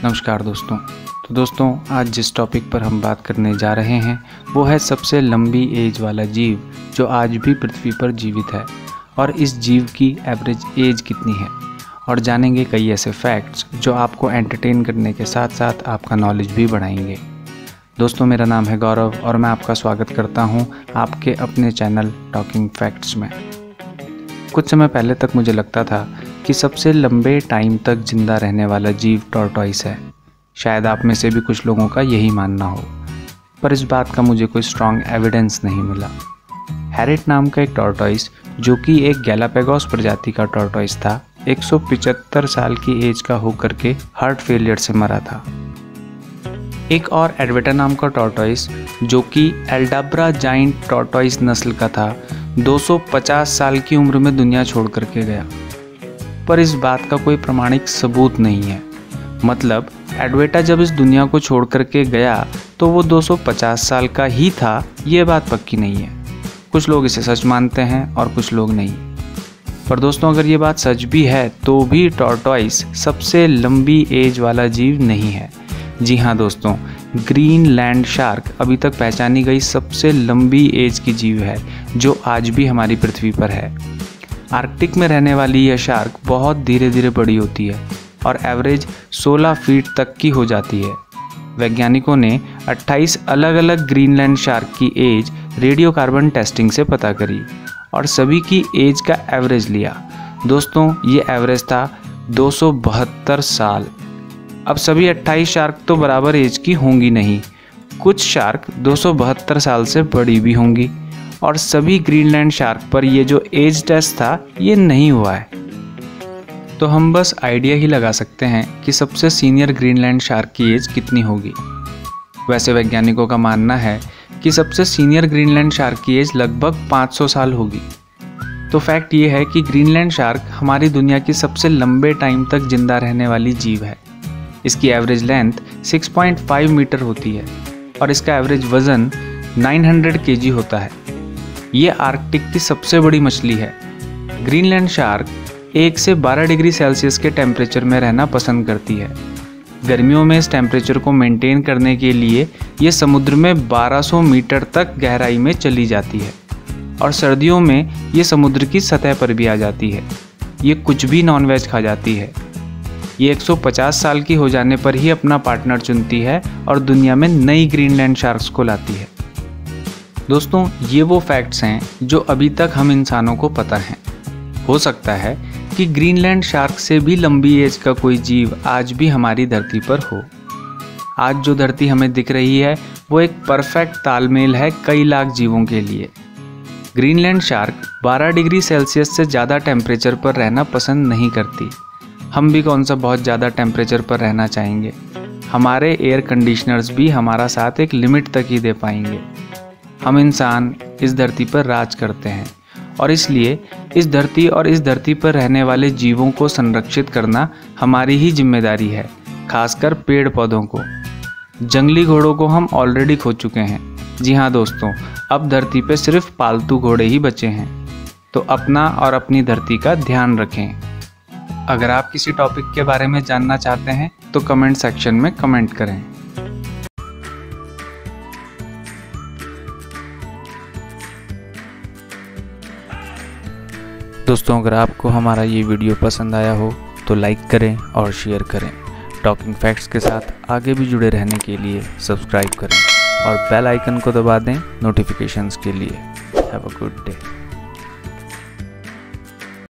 नमस्कार दोस्तों। तो दोस्तों, आज जिस टॉपिक पर हम बात करने जा रहे हैं वो है सबसे लंबी एज वाला जीव जो आज भी पृथ्वी पर जीवित है, और इस जीव की एवरेज एज कितनी है, और जानेंगे कई ऐसे फैक्ट्स जो आपको एंटरटेन करने के साथ साथ आपका नॉलेज भी बढ़ाएंगे। दोस्तों, मेरा नाम है गौरव और मैं आपका स्वागत करता हूं आपके अपने चैनल टॉकिंग फैक्ट्स में। कुछ समय पहले तक मुझे लगता था कि सबसे लंबे टाइम तक जिंदा रहने वाला जीव टॉर्टॉइस है। शायद आप में से भी कुछ लोगों का यही मानना हो, पर इस बात का मुझे कोई स्ट्रॉन्ग एविडेंस नहीं मिला। हैरिट नाम का एक टॉर्टॉइस, जो कि एक गैलापागोस प्रजाति का टॉर्टॉइस था, 175 साल की एज का होकर के हार्ट फेलियर से मरा था। एक और एडवेटा नाम का टॉर्टॉइस, जो कि एल्डाब्रा जाइंट टॉर्टॉइस नस्ल का था, 250 साल की उम्र में दुनिया छोड़ करके गया, पर इस बात का कोई प्रमाणिक सबूत नहीं है। मतलब एडवेटा जब इस दुनिया को छोड़ करके गया तो वो 250 साल का ही था, ये बात पक्की नहीं है। कुछ लोग इसे सच मानते हैं और कुछ लोग नहीं। पर दोस्तों, अगर ये बात सच भी है तो भी टॉर्टॉइस सबसे लंबी एज वाला जीव नहीं है। जी हाँ दोस्तों, ग्रीनलैंड शार्क अभी तक पहचानी गई सबसे लंबी एज की जीव है जो आज भी हमारी पृथ्वी पर है। आर्कटिक में रहने वाली यह शार्क बहुत धीरे धीरे बड़ी होती है और एवरेज 16 फीट तक की हो जाती है। वैज्ञानिकों ने 28 अलग अलग ग्रीनलैंड शार्क की एज रेडियोकार्बन टेस्टिंग से पता करी और सभी की एज का एवरेज लिया। दोस्तों, ये एवरेज था 272 साल। अब सभी 28 शार्क तो बराबर एज की होंगी नहीं, कुछ शार्क 272 साल से बड़ी भी होंगी, और सभी ग्रीनलैंड शार्क पर ये जो एज टेस्ट था ये नहीं हुआ है। तो हम बस आइडिया ही लगा सकते हैं कि सबसे सीनियर ग्रीनलैंड शार्क की एज कितनी होगी। वैसे वैज्ञानिकों का मानना है कि सबसे सीनियर ग्रीनलैंड शार्क की एज लगभग 500 साल होगी। तो फैक्ट ये है कि ग्रीनलैंड शार्क हमारी दुनिया की सबसे लंबे टाइम तक जिंदा रहने वाली जीव है। इसकी एवरेज लेंथ 6.5 मीटर होती है और इसका एवरेज वज़न 900 kg होता है। ये आर्कटिक की सबसे बड़ी मछली है। ग्रीनलैंड शार्क 1 से 12 डिग्री सेल्सियस के टेम्परेचर में रहना पसंद करती है। गर्मियों में इस टेम्परेचर को मेंटेन करने के लिए ये समुद्र में 1200 मीटर तक गहराई में चली जाती है, और सर्दियों में ये समुद्र की सतह पर भी आ जाती है। ये कुछ भी नॉनवेज खा जाती है। ये 150 साल की हो जाने पर ही अपना पार्टनर चुनती है और दुनिया में नई ग्रीनलैंड शार्क्स को लाती है। दोस्तों, ये वो फैक्ट्स हैं जो अभी तक हम इंसानों को पता हैं। हो सकता है कि ग्रीनलैंड शार्क से भी लंबी एज का कोई जीव आज भी हमारी धरती पर हो। आज जो धरती हमें दिख रही है वो एक परफेक्ट तालमेल है कई लाख जीवों के लिए। ग्रीनलैंड शार्क 12 डिग्री सेल्सियस से ज़्यादा टेम्परेचर पर रहना पसंद नहीं करती। हम भी कौन सा बहुत ज़्यादा टेम्परेचर पर रहना चाहेंगे। हमारे एयर कंडीशनर्स भी हमारा साथ एक लिमिट तक ही दे पाएंगे। हम इंसान इस धरती पर राज करते हैं, और इसलिए इस धरती और इस धरती पर रहने वाले जीवों को संरक्षित करना हमारी ही जिम्मेदारी है, खासकर पेड़ पौधों को। जंगली घोड़ों को हम ऑलरेडी खो चुके हैं। जी हाँ दोस्तों, अब धरती पे सिर्फ पालतू घोड़े ही बचे हैं। तो अपना और अपनी धरती का ध्यान रखें। अगर आप किसी टॉपिक के बारे में जानना चाहते हैं तो कमेंट सेक्शन में कमेंट करें। दोस्तों, अगर आपको हमारा ये वीडियो पसंद आया हो तो लाइक करें और शेयर करें। टॉकिंग फैक्ट्स के साथ आगे भी जुड़े रहने के लिए सब्सक्राइब करें और बेल आइकन को दबा दें नोटिफिकेशंस के लिए। Have a good day.